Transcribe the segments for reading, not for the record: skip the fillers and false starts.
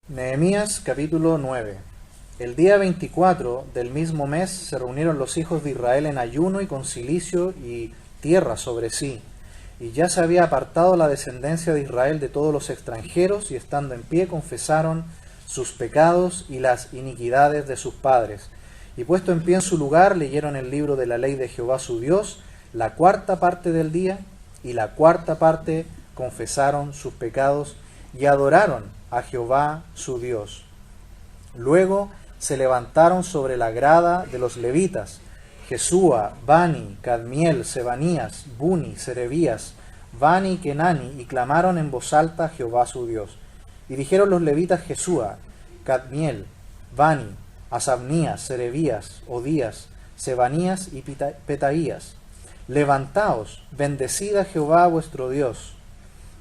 Nehemías capítulo 9. El día 24 del mismo mes se reunieron los hijos de Israel en ayuno y con cilicio y tierra sobre sí. Y ya se había apartado la descendencia de Israel de todos los extranjeros, y estando en pie confesaron sus pecados y las iniquidades de sus padres. Y puesto en pie en su lugar, leyeron el libro de la ley de Jehová su Dios, la cuarta parte del día, y la cuarta parte confesaron sus pecados y adoraron a Jehová su Dios. Luego se levantaron sobre la grada de los levitas, Jesúa, Bani, Cadmiel, Sebanías, Buni, Serebías, Bani y Kenani, y clamaron en voz alta a Jehová su Dios. Y dijeron los levitas Jesúa, Cadmiel, Bani, Asabnías, Serebías, Odías, Sebanías y Petaías: levantaos, bendecid a Jehová vuestro Dios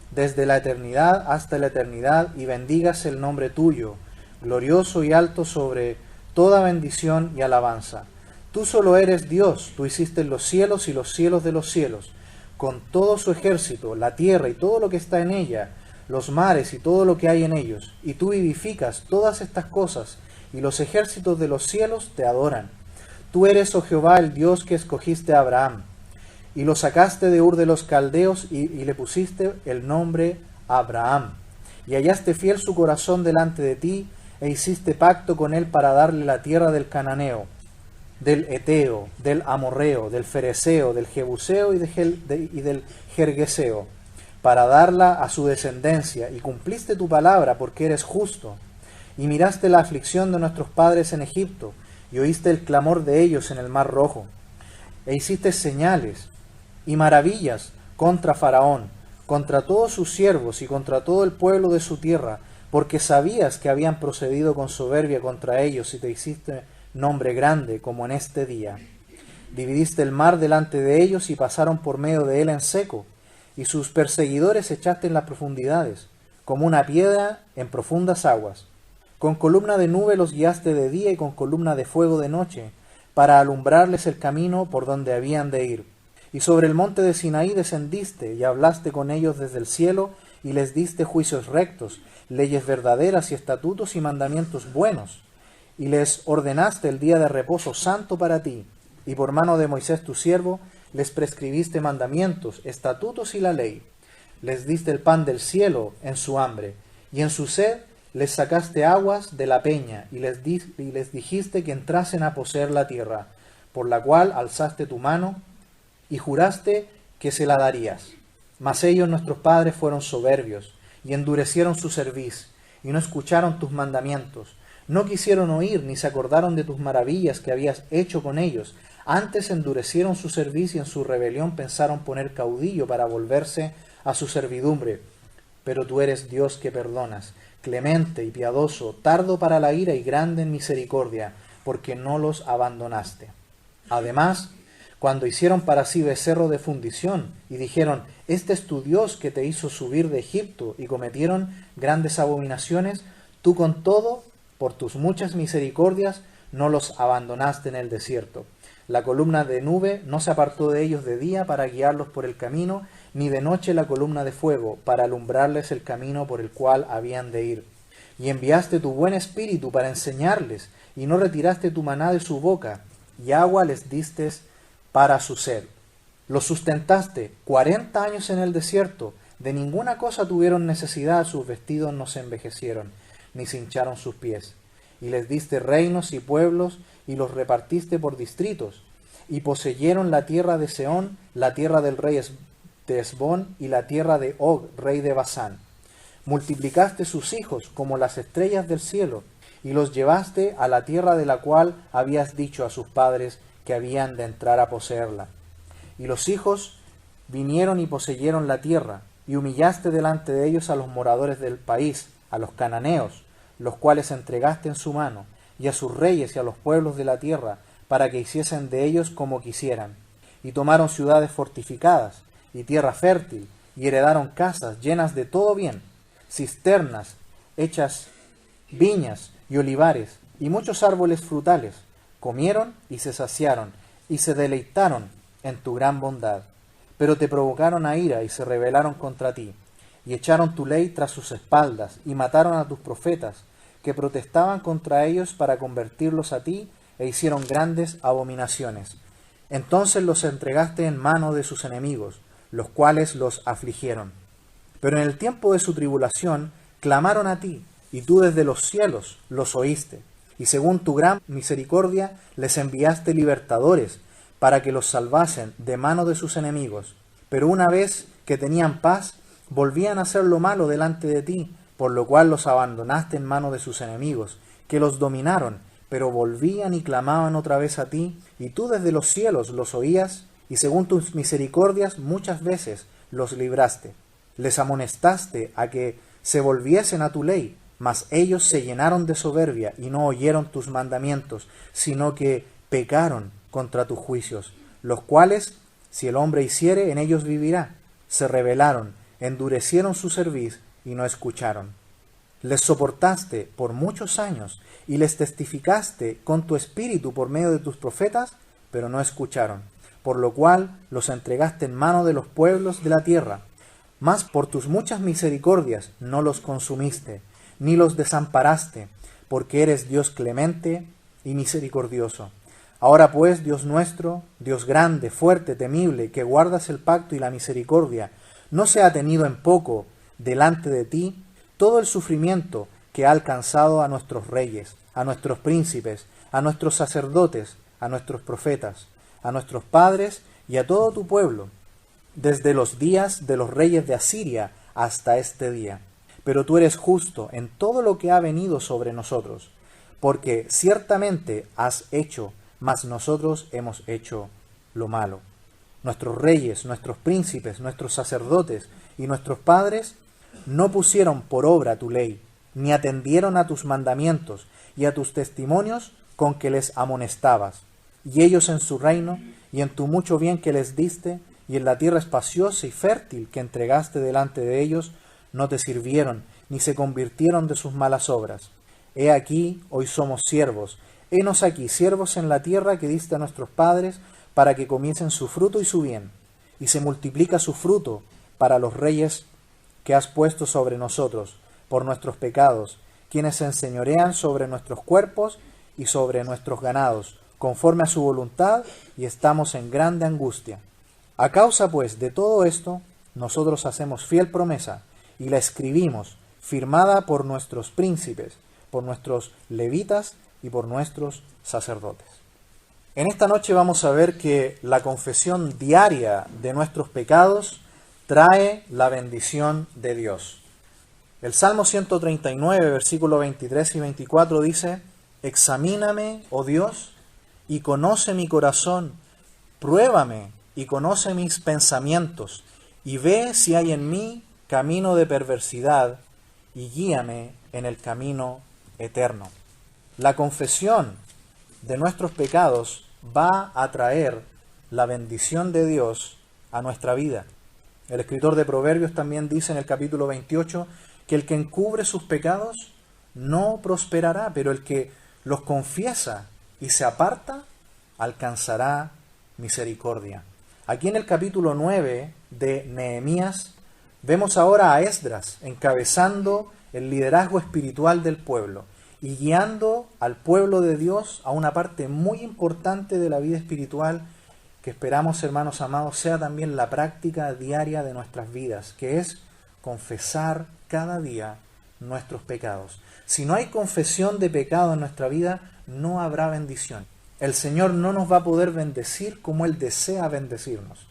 desde la eternidad hasta la eternidad, y bendígase el nombre tuyo, glorioso y alto sobre toda bendición y alabanza. Tú solo eres Dios, tú hiciste los cielos y los cielos de los cielos, con todo su ejército, la tierra y todo lo que está en ella, los mares y todo lo que hay en ellos, y tú vivificas todas estas cosas, y los ejércitos de los cielos te adoran. Tú eres, oh Jehová, el Dios que escogiste a Abraham, y lo sacaste de Ur de los Caldeos, y le pusiste el nombre Abraham. Y hallaste fiel su corazón delante de ti, e hiciste pacto con él para darle la tierra del Cananeo, del Eteo, del Amorreo, del Fereseo, del Jebuseo y del Gergeseo, para darla a su descendencia. Y cumpliste tu palabra, porque eres justo. Y miraste la aflicción de nuestros padres en Egipto, y oíste el clamor de ellos en el mar Rojo. E hiciste señales y maravillas contra Faraón, contra todos sus siervos y contra todo el pueblo de su tierra, porque sabías que habían procedido con soberbia contra ellos, y te hiciste nombre grande como en este día. Dividiste el mar delante de ellos, y pasaron por medio de él en seco, y sus perseguidores echaste en las profundidades, como una piedra en profundas aguas. Con columna de nube los guiaste de día, y con columna de fuego de noche, para alumbrarles el camino por donde habían de ir. Y sobre el monte de Sinaí descendiste, y hablaste con ellos desde el cielo, y les diste juicios rectos, leyes verdaderas y estatutos y mandamientos buenos. Y les ordenaste el día de reposo santo para ti, y por mano de Moisés tu siervo les prescribiste mandamientos, estatutos y la ley. Les diste el pan del cielo en su hambre, y en su sed les sacaste aguas de la peña, y les dijiste que entrasen a poseer la tierra, por la cual alzaste tu mano, y juraste que se la darías. Mas ellos, nuestros padres, fueron soberbios, y endurecieron su cerviz, y no escucharon tus mandamientos. No quisieron oír, ni se acordaron de tus maravillas que habías hecho con ellos. Antes endurecieron su cerviz, y en su rebelión pensaron poner caudillo para volverse a su servidumbre. Pero tú eres Dios que perdonas, clemente y piadoso, tardo para la ira y grande en misericordia, porque no los abandonaste. Además, cuando hicieron para sí becerro de fundición, y dijeron, este es tu Dios que te hizo subir de Egipto, y cometieron grandes abominaciones, tú con todo, por tus muchas misericordias, no los abandonaste en el desierto. La columna de nube no se apartó de ellos de día para guiarlos por el camino, ni de noche la columna de fuego para alumbrarles el camino por el cual habían de ir. Y enviaste tu buen espíritu para enseñarles, y no retiraste tu maná de su boca, y agua les diste para su sed. Los sustentaste 40 años en el desierto, de ninguna cosa tuvieron necesidad, sus vestidos no se envejecieron, ni se hincharon sus pies. Y les diste reinos y pueblos, y los repartiste por distritos, y poseyeron la tierra de Seón, la tierra del rey de Esbón, y la tierra de Og, rey de Basán. Multiplicaste sus hijos como las estrellas del cielo, y los llevaste a la tierra de la cual habías dicho a sus padres que habían de entrar a poseerla. Y los hijos vinieron y poseyeron la tierra, y humillaste delante de ellos a los moradores del país, a los cananeos, los cuales entregaste en su mano, y a sus reyes y a los pueblos de la tierra, para que hiciesen de ellos como quisieran. Y tomaron ciudades fortificadas, y tierra fértil, y heredaron casas llenas de todo bien, cisternas hechas, viñas y olivares, y muchos árboles frutales. Comieron y se saciaron, y se deleitaron en tu gran bondad. Pero te provocaron a ira, y se rebelaron contra ti, y echaron tu ley tras sus espaldas, y mataron a tus profetas, que protestaban contra ellos para convertirlos a ti, e hicieron grandes abominaciones. Entonces los entregaste en mano de sus enemigos, los cuales los afligieron. Pero en el tiempo de su tribulación clamaron a ti, y tú desde los cielos los oíste. Y según tu gran misericordia les enviaste libertadores, para que los salvasen de mano de sus enemigos. Pero una vez que tenían paz, volvían a hacer lo malo delante de ti, por lo cual los abandonaste en mano de sus enemigos, que los dominaron, pero volvían y clamaban otra vez a ti, y tú desde los cielos los oías, y según tus misericordias muchas veces los libraste. Les amonestaste a que se volviesen a tu ley, mas ellos se llenaron de soberbia y no oyeron tus mandamientos, sino que pecaron contra tus juicios, los cuales, si el hombre hiciere, en ellos vivirá. Se rebelaron, endurecieron su cerviz y no escucharon. Les soportaste por muchos años y les testificaste con tu espíritu por medio de tus profetas, pero no escucharon, por lo cual los entregaste en mano de los pueblos de la tierra. Mas por tus muchas misericordias no los consumiste, ni los desamparaste, porque eres Dios clemente y misericordioso. Ahora pues, Dios nuestro, Dios grande, fuerte, temible, que guardas el pacto y la misericordia, no sea tenido en poco delante de ti todo el sufrimiento que ha alcanzado a nuestros reyes, a nuestros príncipes, a nuestros sacerdotes, a nuestros profetas, a nuestros padres y a todo tu pueblo, desde los días de los reyes de Asiria hasta este día. Pero tú eres justo en todo lo que ha venido sobre nosotros, porque ciertamente has hecho, mas nosotros hemos hecho lo malo. Nuestros reyes, nuestros príncipes, nuestros sacerdotes y nuestros padres no pusieron por obra tu ley, ni atendieron a tus mandamientos y a tus testimonios con que les amonestabas. Y ellos en su reino y en tu mucho bien que les diste, y en la tierra espaciosa y fértil que entregaste delante de ellos, no te sirvieron, ni se convirtieron de sus malas obras. He aquí, hoy somos siervos. Henos aquí, siervos en la tierra que diste a nuestros padres, para que comiesen su fruto y su bien. Y se multiplica su fruto para los reyes que has puesto sobre nosotros, por nuestros pecados, quienes se enseñorean sobre nuestros cuerpos y sobre nuestros ganados, conforme a su voluntad, y estamos en grande angustia. A causa, pues, de todo esto, nosotros hacemos fiel promesa, y la escribimos, firmada por nuestros príncipes, por nuestros levitas y por nuestros sacerdotes. En esta noche vamos a ver que la confesión diaria de nuestros pecados trae la bendición de Dios. El Salmo 139, versículos 23 y 24 dice: Examíname, oh Dios, y conoce mi corazón, pruébame y conoce mis pensamientos, y ve si hay en mí camino de perversidad, y guíame en el camino eterno. La confesión de nuestros pecados va a traer la bendición de Dios a nuestra vida. El escritor de Proverbios también dice en el capítulo 28 que el que encubre sus pecados no prosperará, pero el que los confiesa y se aparta alcanzará misericordia. Aquí en el capítulo 9 de Nehemías vemos ahora a Esdras encabezando el liderazgo espiritual del pueblo y guiando al pueblo de Dios a una parte muy importante de la vida espiritual que esperamos, hermanos amados, sea también la práctica diaria de nuestras vidas, que es confesar cada día nuestros pecados. Si no hay confesión de pecado en nuestra vida, no habrá bendición. El Señor no nos va a poder bendecir como Él desea bendecirnos.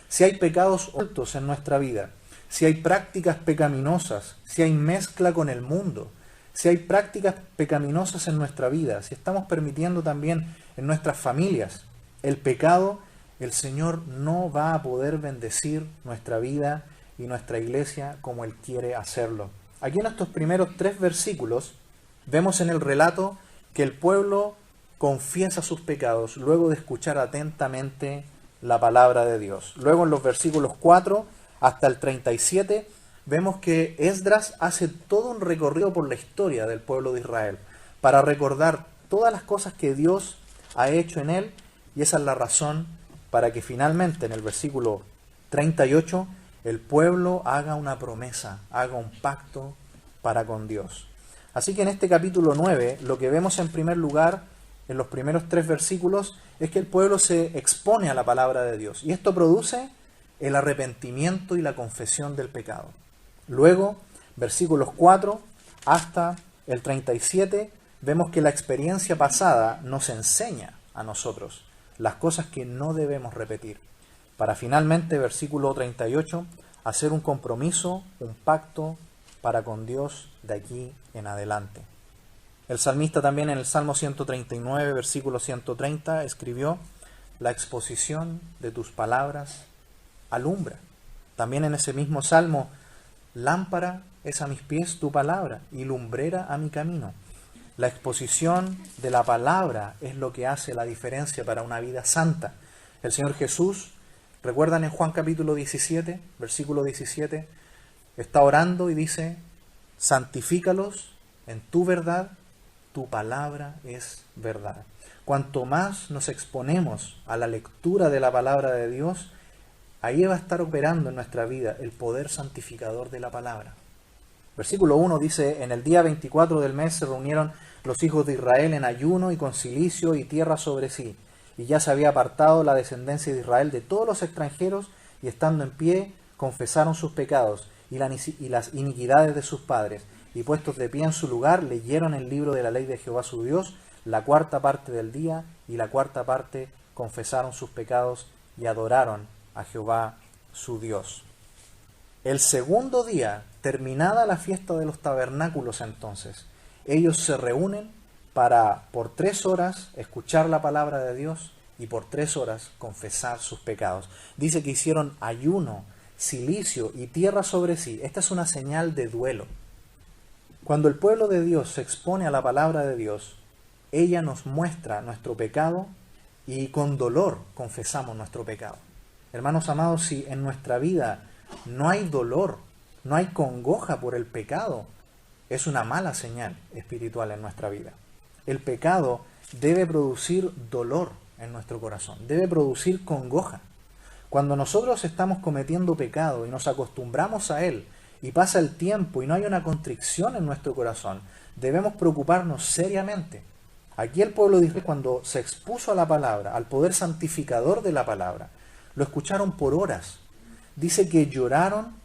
Si hay pecados ocultos en nuestra vida, si hay prácticas pecaminosas, si hay mezcla con el mundo, si hay prácticas pecaminosas en nuestra vida, si estamos permitiendo también en nuestras familias el pecado, el Señor no va a poder bendecir nuestra vida y nuestra iglesia como Él quiere hacerlo. Aquí en estos primeros 3 versículos vemos en el relato que el pueblo confiesa sus pecados luego de escuchar atentamente la palabra de Dios. Luego en los versículos 4 hasta el 37 vemos que Esdras hace todo un recorrido por la historia del pueblo de Israel para recordar todas las cosas que Dios ha hecho en él, y esa es la razón para que finalmente en el versículo 38 el pueblo haga una promesa, haga un pacto para con Dios. Así que en este capítulo 9, lo que vemos en primer lugar, en los primeros 3 versículos, es que el pueblo se expone a la palabra de Dios. Y esto produce el arrepentimiento y la confesión del pecado. Luego, versículos 4 hasta el 37, vemos que la experiencia pasada nos enseña a nosotros las cosas que no debemos repetir. Para finalmente, versículo 38, hacer un compromiso, un pacto para con Dios de aquí en adelante. El salmista también en el Salmo 139, versículo 130, escribió: la exposición de tus palabras alumbra. También en ese mismo salmo: lámpara es a mis pies tu palabra y lumbrera a mi camino. La exposición de la palabra es lo que hace la diferencia para una vida santa. El Señor Jesús, ¿recuerdan en Juan capítulo 17, versículo 17? Está orando y dice: santifícalos en tu verdad, tu palabra es verdad. Cuanto más nos exponemos a la lectura de la palabra de Dios, ahí va a estar operando en nuestra vida el poder santificador de la palabra. Versículo 1 dice: en el día 24 del mes se reunieron los hijos de Israel en ayuno y con cilicio y tierra sobre sí. Y ya se había apartado la descendencia de Israel de todos los extranjeros, y estando en pie confesaron sus pecados y las iniquidades de sus padres. Y puestos de pie en su lugar, leyeron el libro de la ley de Jehová su Dios, la 4ª parte del día, y la 4ª parte confesaron sus pecados y adoraron a Jehová su Dios. El segundo día, terminada la fiesta de los tabernáculos, entonces, ellos se reúnen para por 3 horas escuchar la palabra de Dios y por 3 horas confesar sus pecados. Dice que hicieron ayuno, cilicio y tierra sobre sí. Esta es una señal de duelo. Cuando el pueblo de Dios se expone a la palabra de Dios, ella nos muestra nuestro pecado y con dolor confesamos nuestro pecado. Hermanos amados, si en nuestra vida no hay dolor, no hay congoja por el pecado, es una mala señal espiritual en nuestra vida. El pecado debe producir dolor en nuestro corazón, debe producir congoja. Cuando nosotros estamos cometiendo pecado y nos acostumbramos a él, y pasa el tiempo y no hay una contrición en nuestro corazón, debemos preocuparnos seriamente. Aquí el pueblo de Israel, cuando se expuso a la palabra, al poder santificador de la palabra, lo escucharon por horas. Dice que lloraron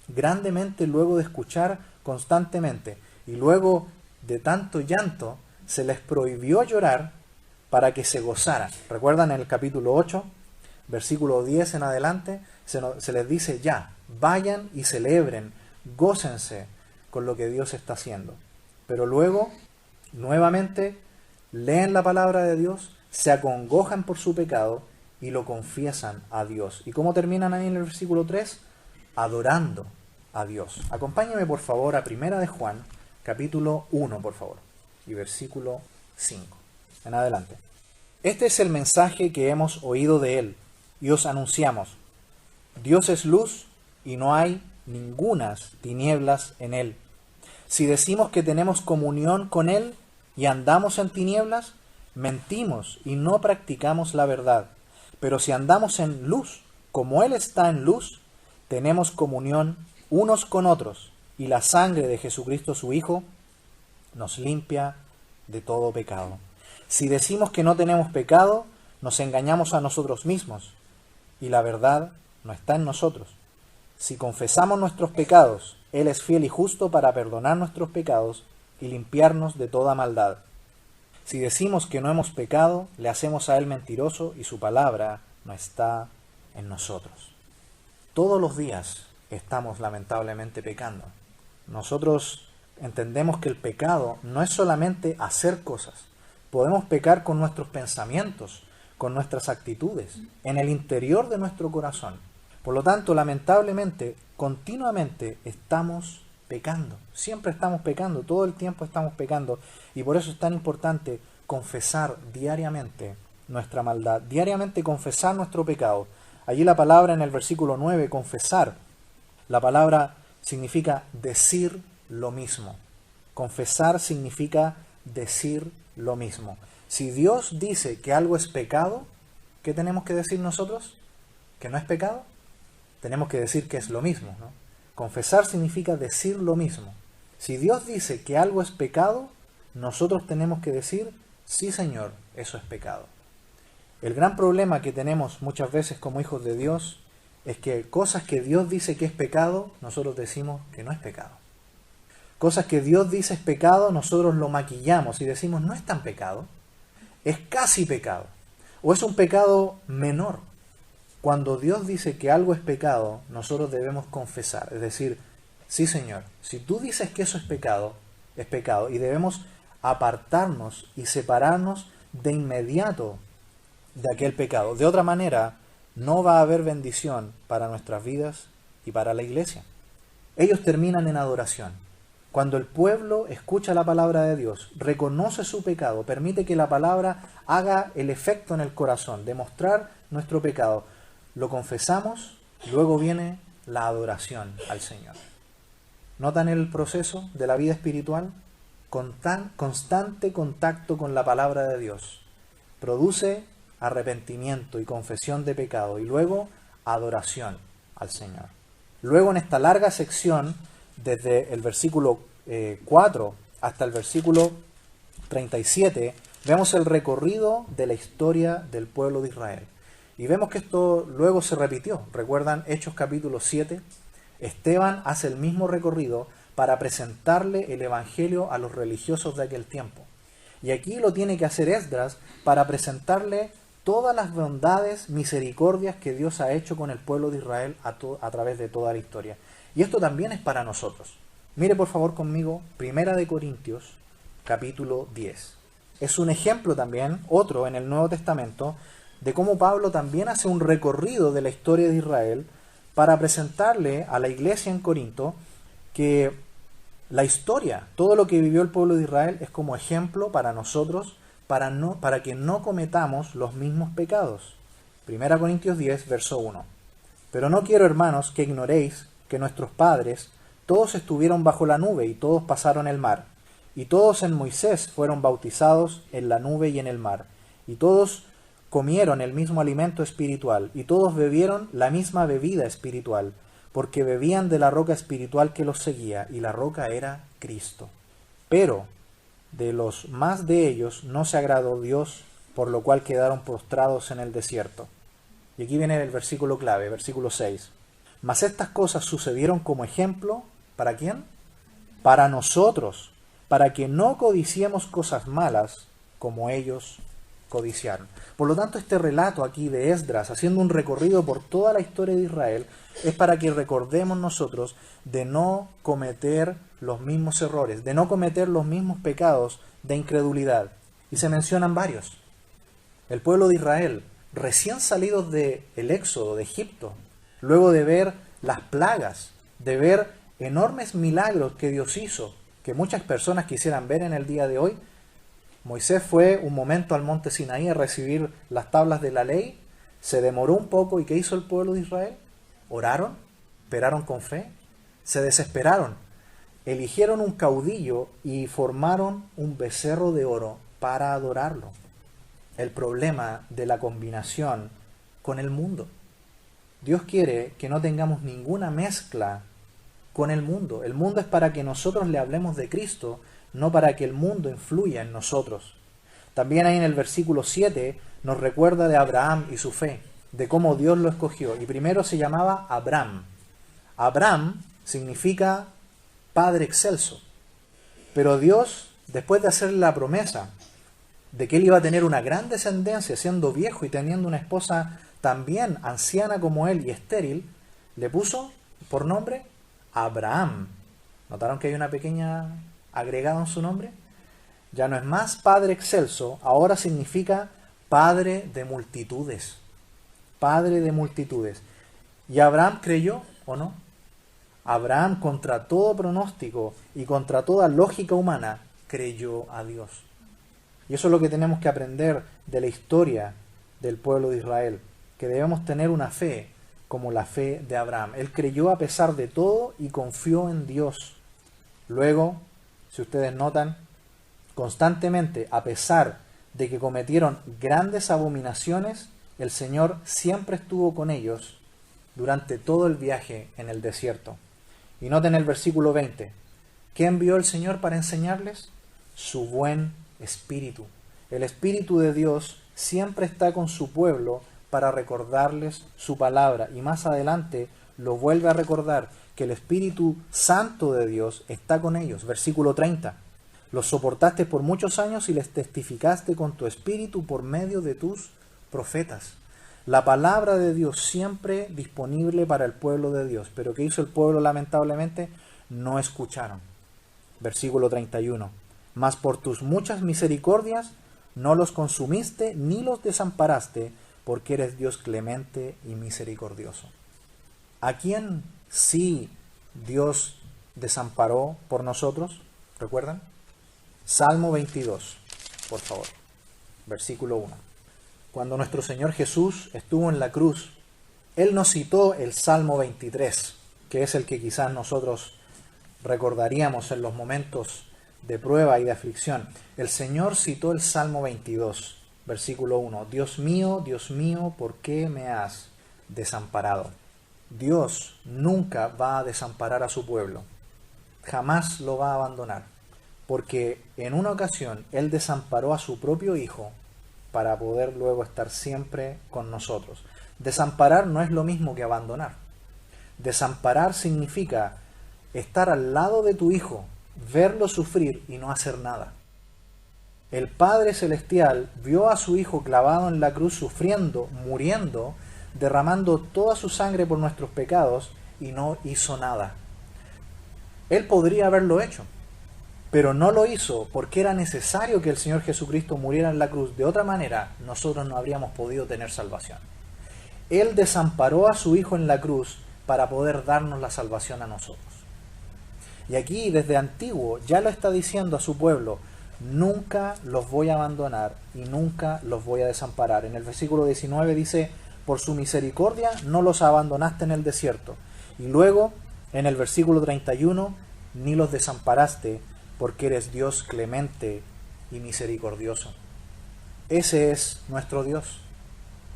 grandemente luego de escuchar constantemente, y luego de tanto llanto se les prohibió llorar para que se gozaran. ¿Recuerdan en el capítulo 8, versículo 10 en adelante? Se les dice: ya, vayan y celebren, gócense con lo que Dios está haciendo. Pero luego, nuevamente, leen la palabra de Dios, se acongojan por su pecado y lo confiesan a Dios. ¿Y cómo terminan ahí en el versículo 3? Adorando a Dios. Acompáñame por favor a 1 de Juan, capítulo 1, por favor, y versículo 5. En adelante. Este es el mensaje que hemos oído de él y os anunciamos: Dios es luz y no hay ningunas tinieblas en él. Si decimos que tenemos comunión con él y andamos en tinieblas, mentimos y no practicamos la verdad. Pero si andamos en luz, como él está en luz, tenemos comunión unos con otros, y la sangre de Jesucristo su Hijo nos limpia de todo pecado. Si decimos que no tenemos pecado, nos engañamos a nosotros mismos, y la verdad no está en nosotros. Si confesamos nuestros pecados, Él es fiel y justo para perdonar nuestros pecados y limpiarnos de toda maldad. Si decimos que no hemos pecado, le hacemos a Él mentiroso y su palabra no está en nosotros. Todos los días estamos lamentablemente pecando. Nosotros entendemos que el pecado no es solamente hacer cosas. Podemos pecar con nuestros pensamientos, con nuestras actitudes, en el interior de nuestro corazón. Por lo tanto, lamentablemente, continuamente estamos pecando. Siempre estamos pecando, todo el tiempo estamos pecando. Y por eso es tan importante confesar diariamente nuestra maldad, diariamente confesar nuestro pecado. Allí la palabra en el versículo 9, confesar, la palabra significa decir lo mismo. Confesar significa decir lo mismo. Si Dios dice que algo es pecado, ¿qué tenemos que decir nosotros? ¿Que no es pecado? Tenemos que decir que es lo mismo, ¿no? Confesar significa decir lo mismo. Si Dios dice que algo es pecado, nosotros tenemos que decir, sí Señor, eso es pecado. El gran problema que tenemos muchas veces como hijos de Dios es que cosas que Dios dice que es pecado, nosotros decimos que no es pecado. Cosas que Dios dice es pecado, nosotros lo maquillamos y decimos no es tan pecado, es casi pecado, o es un pecado menor. Cuando Dios dice que algo es pecado, nosotros debemos confesar, es decir, sí Señor, si tú dices que eso es pecado y debemos apartarnos y separarnos de inmediato de aquel pecado. De otra manera, no va a haber bendición para nuestras vidas y para la iglesia. Ellos terminan en adoración. Cuando el pueblo escucha la palabra de Dios, reconoce su pecado, permite que la palabra haga el efecto en el corazón, demostrar nuestro pecado, lo confesamos, luego viene la adoración al Señor. ¿Notan el proceso de la vida espiritual? Constante contacto con la palabra de Dios produce arrepentimiento y confesión de pecado y luego adoración al Señor. Luego en esta larga sección, desde el versículo 4 hasta el versículo 37, vemos el recorrido de la historia del pueblo de Israel. Y vemos que esto luego se repitió. ¿Recuerdan Hechos capítulo 7? Esteban hace el mismo recorrido para presentarle el evangelio a los religiosos de aquel tiempo. Y aquí lo tiene que hacer Esdras para presentarle todas las bondades, misericordias que Dios ha hecho con el pueblo de Israel a través de toda la historia. Y esto también es para nosotros. Mire por favor conmigo, 1 Corintios, capítulo 10. Es un ejemplo también, otro en el Nuevo Testamento, de cómo Pablo también hace un recorrido de la historia de Israel para presentarle a la iglesia en Corinto que la historia, todo lo que vivió el pueblo de Israel es como ejemplo para nosotros, para que no cometamos los mismos pecados. 1 Corintios 10, verso 1. Pero no quiero, hermanos, que ignoréis que nuestros padres todos estuvieron bajo la nube y todos pasaron el mar, y todos en Moisés fueron bautizados en la nube y en el mar, y todos comieron el mismo alimento espiritual, y todos bebieron la misma bebida espiritual, porque bebían de la roca espiritual que los seguía, y la roca era Cristo. Pero de los más de ellos no se agradó Dios, por lo cual quedaron postrados en el desierto. Y aquí viene el versículo clave, versículo 6. Mas estas cosas sucedieron como ejemplo, ¿para quién? Para nosotros, para que no codiciemos cosas malas como ellos codiciaron. Por lo tanto, este relato aquí de Esdras, haciendo un recorrido por toda la historia de Israel, es para que recordemos nosotros de no cometer los mismos errores, de no cometer los mismos pecados de incredulidad. Y se mencionan varios. El pueblo de Israel, recién salidos del éxodo de Egipto, luego de ver las plagas, de ver enormes milagros que Dios hizo, que muchas personas quisieran ver en el día de hoy. Moisés fue un momento al monte Sinaí a recibir las tablas de la ley, se demoró un poco y ¿qué hizo el pueblo de Israel? Oraron, esperaron con fe, se desesperaron, eligieron un caudillo y formaron un becerro de oro para adorarlo. El problema de la combinación con el mundo. Dios quiere que no tengamos ninguna mezcla con el mundo. El mundo es para que nosotros le hablemos de Cristo, no para que el mundo influya en nosotros. También ahí en el versículo 7 nos recuerda de Abraham y su fe, de cómo Dios lo escogió. Y primero se llamaba Abram. Abram significa Padre excelso. Pero Dios, después de hacerle la promesa de que él iba a tener una gran descendencia siendo viejo y teniendo una esposa también anciana como él y estéril, le puso por nombre Abraham. ¿Notaron que hay una pequeña agregado en su nombre? Ya no es más Padre excelso, ahora significa Padre de multitudes. Padre de multitudes. ¿Y Abraham creyó o no? Abraham, contra todo pronóstico y contra toda lógica humana, creyó a Dios. Y eso es lo que tenemos que aprender de la historia del pueblo de Israel, que debemos tener una fe como la fe de Abraham. Él creyó a pesar de todo y confió en Dios. Luego, si ustedes notan, constantemente, a pesar de que cometieron grandes abominaciones, el Señor siempre estuvo con ellos durante todo el viaje en el desierto. Y noten el versículo 20. ¿Qué envió el Señor para enseñarles? Su buen Espíritu. El Espíritu de Dios siempre está con su pueblo para recordarles su palabra. Y más adelante lo vuelve a recordar que el Espíritu Santo de Dios está con ellos. Versículo 30. Los soportaste por muchos años y les testificaste con tu Espíritu por medio de tus profetas. La palabra de Dios siempre disponible para el pueblo de Dios. Pero ¿qué hizo el pueblo? Lamentablemente no escucharon. Versículo 31. Mas por tus muchas misericordias no los consumiste ni los desamparaste, porque eres Dios clemente y misericordioso. ¿A quién sí Dios desamparó por nosotros? ¿Recuerdan? Salmo 22, por favor. Versículo 1. Cuando nuestro Señor Jesús estuvo en la cruz, Él nos citó el Salmo 23, que es el que quizás nosotros recordaríamos en los momentos de prueba y de aflicción. El Señor citó el Salmo 22, versículo 1. Dios mío, ¿por qué me has desamparado? Dios nunca va a desamparar a su pueblo. Jamás lo va a abandonar. Porque en una ocasión Él desamparó a su propio Hijo para poder luego estar siempre con nosotros. Desamparar no es lo mismo que abandonar. Desamparar significa estar al lado de tu Hijo, verlo sufrir y no hacer nada. El Padre Celestial vio a su Hijo clavado en la cruz sufriendo, muriendo, derramando toda su sangre por nuestros pecados y no hizo nada. Él podría haberlo hecho, pero no lo hizo porque era necesario que el Señor Jesucristo muriera en la cruz. De otra manera, nosotros no habríamos podido tener salvación. Él desamparó a su Hijo en la cruz para poder darnos la salvación a nosotros. Y aquí, desde antiguo, ya lo está diciendo a su pueblo: nunca los voy a abandonar y nunca los voy a desamparar. En el versículo 19 dice: por su misericordia no los abandonaste en el desierto. Y luego, en el versículo 31, ni los desamparaste, porque eres Dios clemente y misericordioso. Ese es nuestro Dios,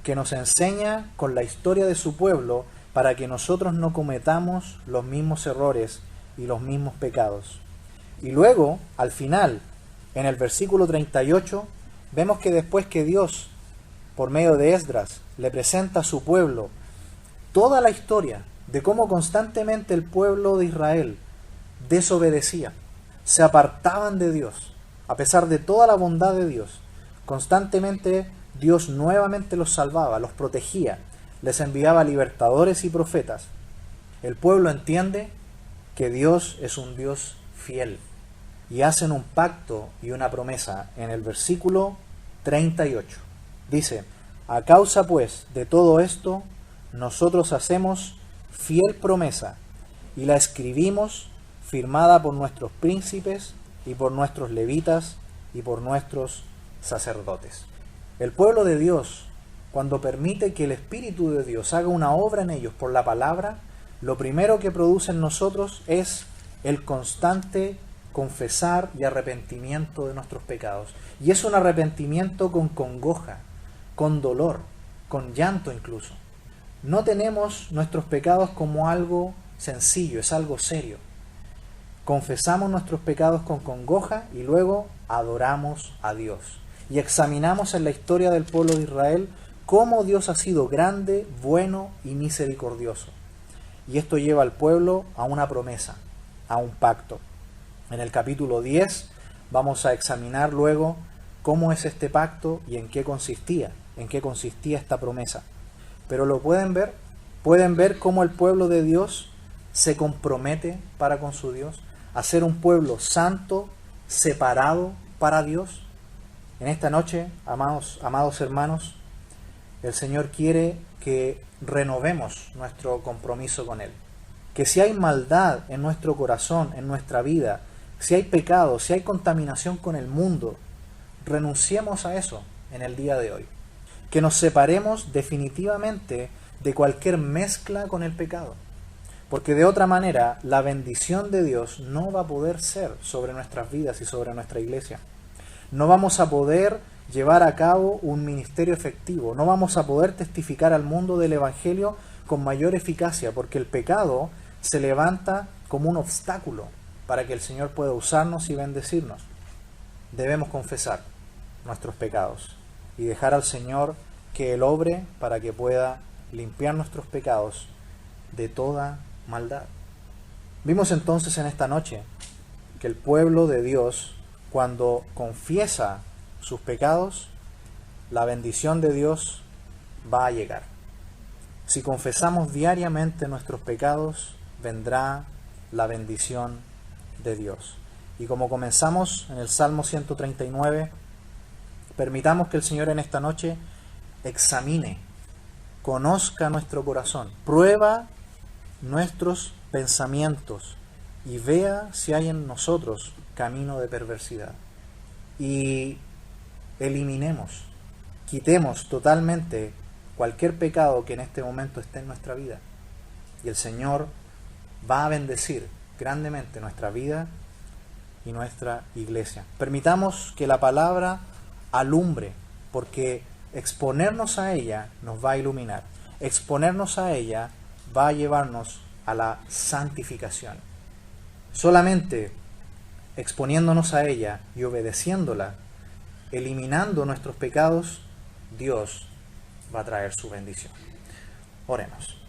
que nos enseña con la historia de su pueblo para que nosotros no cometamos los mismos errores y los mismos pecados. Y luego, al final, en el versículo 38, vemos que después que Dios, por medio de Esdras, le presenta a su pueblo toda la historia de cómo constantemente el pueblo de Israel desobedecía, se apartaban de Dios, a pesar de toda la bondad de Dios. Constantemente Dios nuevamente los salvaba, los protegía, les enviaba libertadores y profetas. El pueblo entiende que Dios es un Dios fiel y hacen un pacto y una promesa en el versículo 38. Dice: a causa pues de todo esto, nosotros hacemos fiel promesa y la escribimos, firmada por nuestros príncipes y por nuestros levitas y por nuestros sacerdotes. El pueblo de Dios, cuando permite que el Espíritu de Dios haga una obra en ellos por la palabra, lo primero que produce en nosotros es el constante confesar y arrepentimiento de nuestros pecados. Y es un arrepentimiento con congoja, con dolor, con llanto incluso. No tenemos nuestros pecados como algo sencillo, es algo serio. Confesamos nuestros pecados con congoja y luego adoramos a Dios. Y examinamos en la historia del pueblo de Israel cómo Dios ha sido grande, bueno y misericordioso. Y esto lleva al pueblo a una promesa, a un pacto. En el capítulo 10 vamos a examinar luego cómo es este pacto y en qué consistía esta promesa. Pero lo pueden ver cómo el pueblo de Dios se compromete para con su Dios, a ser un pueblo santo, separado para Dios. En esta noche, amados hermanos, el Señor quiere que renovemos nuestro compromiso con Él. Que si hay maldad en nuestro corazón, en nuestra vida, si hay pecado, si hay contaminación con el mundo, renunciemos a eso en el día de hoy. Que nos separemos definitivamente de cualquier mezcla con el pecado. Porque de otra manera, la bendición de Dios no va a poder ser sobre nuestras vidas y sobre nuestra iglesia. No vamos a poder llevar a cabo un ministerio efectivo. No vamos a poder testificar al mundo del Evangelio con mayor eficacia, porque el pecado se levanta como un obstáculo para que el Señor pueda usarnos y bendecirnos. Debemos confesar nuestros pecados y dejar al Señor que Él obre para que pueda limpiar nuestros pecados de toda maldad. Vimos entonces en esta noche que el pueblo de Dios, cuando confiesa sus pecados, la bendición de Dios va a llegar. Si confesamos diariamente nuestros pecados, vendrá la bendición de Dios. Y como comenzamos en el Salmo 139, permitamos que el Señor en esta noche examine, conozca nuestro corazón, prueba nuestros pensamientos y vea si hay en nosotros camino de perversidad. Y eliminemos, quitemos totalmente cualquier pecado que en este momento esté en nuestra vida. Y el Señor va a bendecir grandemente nuestra vida y nuestra iglesia. Permitamos que la palabra alumbre, porque exponernos a ella nos va a iluminar. Exponernos a ella va a llevarnos a la santificación. Solamente exponiéndonos a ella y obedeciéndola, eliminando nuestros pecados, Dios va a traer su bendición. Oremos.